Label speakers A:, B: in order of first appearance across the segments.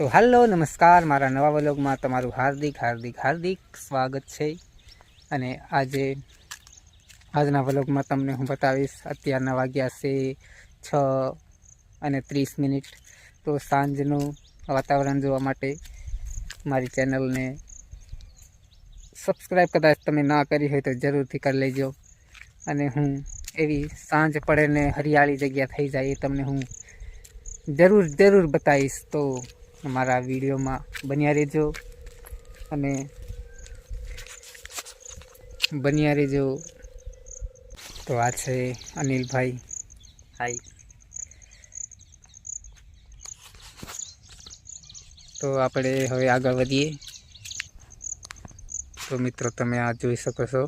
A: तो हेलो नमस्कार मारा नवा व्लॉग में तमारू हार्दिक हार्दिक हार्दिक स्वागत है। अने आजना व्लॉग में तमने हूँ बतावीश अत्यारना वाग्या से 6:30 तो सांजनु वातावरण जोवा माटे मारी चेनल ने सब्सक्राइब कदाच तमे ना करी हो तो जरूर थी कर लेजो। अने हूँ एवी सांज पड़े ने हरियाली जग्या थई जाए तमने हूँ जरूर जरूर बताईश। तो हमारा वीडियो में बनिया रहो अने बनिया रहो। तो आ छे अनिल भाई, हाय। तो आपणे हवे आगळ वधीए। तो मित्रों तमे आ जोई शको छो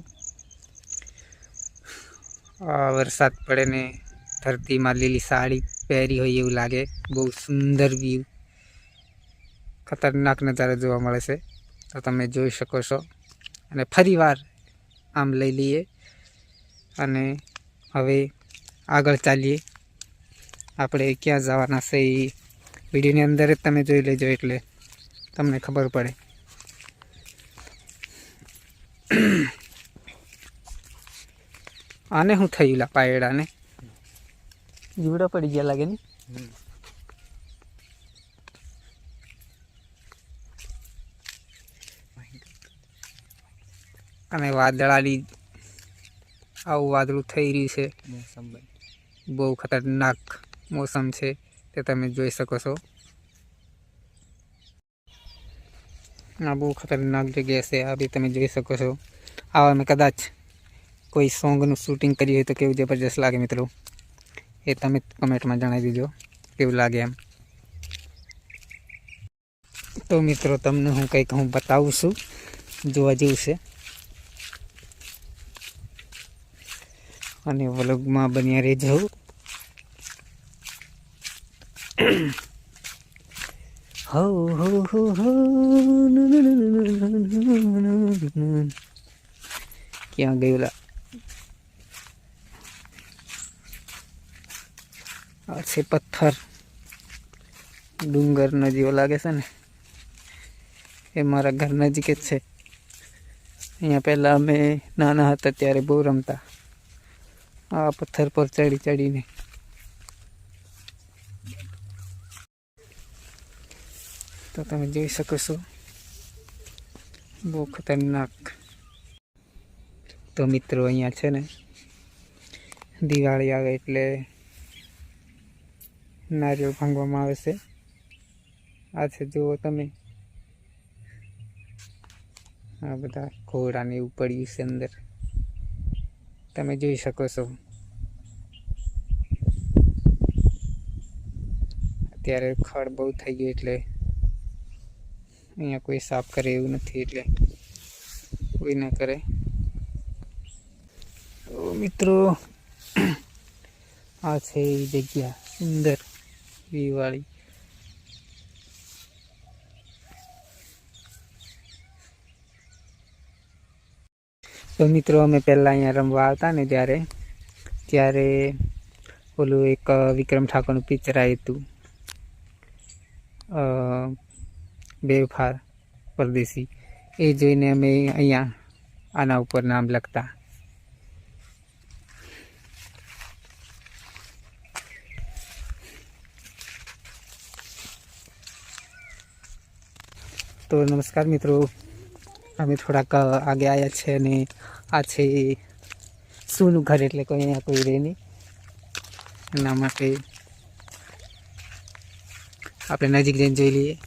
A: वरसाद पड़े ने धरती में लीली साड़ी पहरी होय एवुं लागे। बहुत सुंदर व्यू, खतरनाक नजारा जोवा मळे छे। तो तमे जोई शको छो अने फरीवार आम लई लीए अने हवे आगळ चालीए। आपणे क्यां जवाना छे ई विडियोनी अंदर ज तमे जोई लेजो एटले तमने खबर पड़े। आने हूँ थयुला पायड़ा ने जीवड़ा पड़ी गया लागे ने। अने वादळानी आવું વાદળું થઈ રહ્યું છે। બહુ ખતરનાક મોસમ છે તે તમે જોઈ શકો છો। આ બહુ ખતરનાક જગ્યા છે, આ બી તમે જોઈ શકો છો। આવા મેં કદાચ કોઈ સોંગનું શૂટિંગ કર્યું હોય તો કેવું જબરજસ્ત લાગે મિત્રો, એ તમે કમેન્ટમાં જણાવી દીજો કેવું લાગે એમ। તો મિત્રો તમને હું કંઈક હું બતાવું છું, જોવા જેવું છે અને વ્લોગમાં બન્યા રહેજો। હો હો હો હો ક્યાં ગયેલા આ છે પથ્થર ડુંગર નજીવો લાગે છે ને, એ મારા ઘર નજીક જ છે। અહીંયા પહેલાં અમે નાના હતા ત્યારે બહુ રમતા आ पत्थर पर चढ़ी चढ़ी ने। तो तमे जोई शको छो बहुत खतरनाक। तो मित्रों अहींया छे ने दिवाળી आवे एटले नारियल भांगवामां आवे छे। आ छे जुओ तमे आ बधा घोड़ा ने एवुं पड्युं छे अंदर, तमे जोई शको छो। अत्यारे खड़ बहु थई गई एटले अहींया कोई साफ करे एवुं नथी, एटले कोई ना करे। तो मित्रों आ छे ए जग्या सुंदर व्यू वाली। तो मित्रों अमे पहला अहींया रमवा आवता ने त्यारे ओलुं एक विक्रम ठाकुरनुं पिक्चर आव्युं हतुं बेवफा परदेसी, ए जोईने अमे अहींया आना उपर नाम लखता। तो नमस्कार मित्रों, अमे थोड़ाक आगे आया छे ने आ छे सूनुं घर एटले कोई अहींया कोई रहे नहीं, एना माटे आपणे नजीक जईने जोई लईए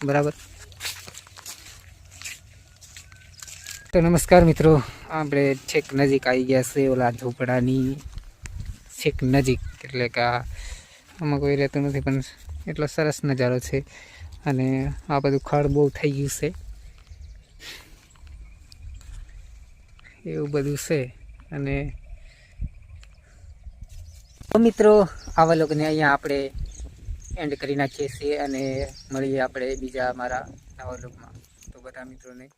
A: बराबर। तो नमस्कार मित्रों, आपणे छेक नजीक आई गया छे ओला झोपड़ानी छेक नजीक, एटले के आमां कोई रहेतुं नथी पण एटलो सरस नजारो छे अने आ बधुं खड़ बहु थई गयुं छे एवुं बधुं छे। अने तो मित्रों आ व्लॉगने अहींया आपणे एंड करी नाखीए छीए अने मळीए आपणे बीजा मारा नवा व्लॉगमां। तो बधा मित्रोने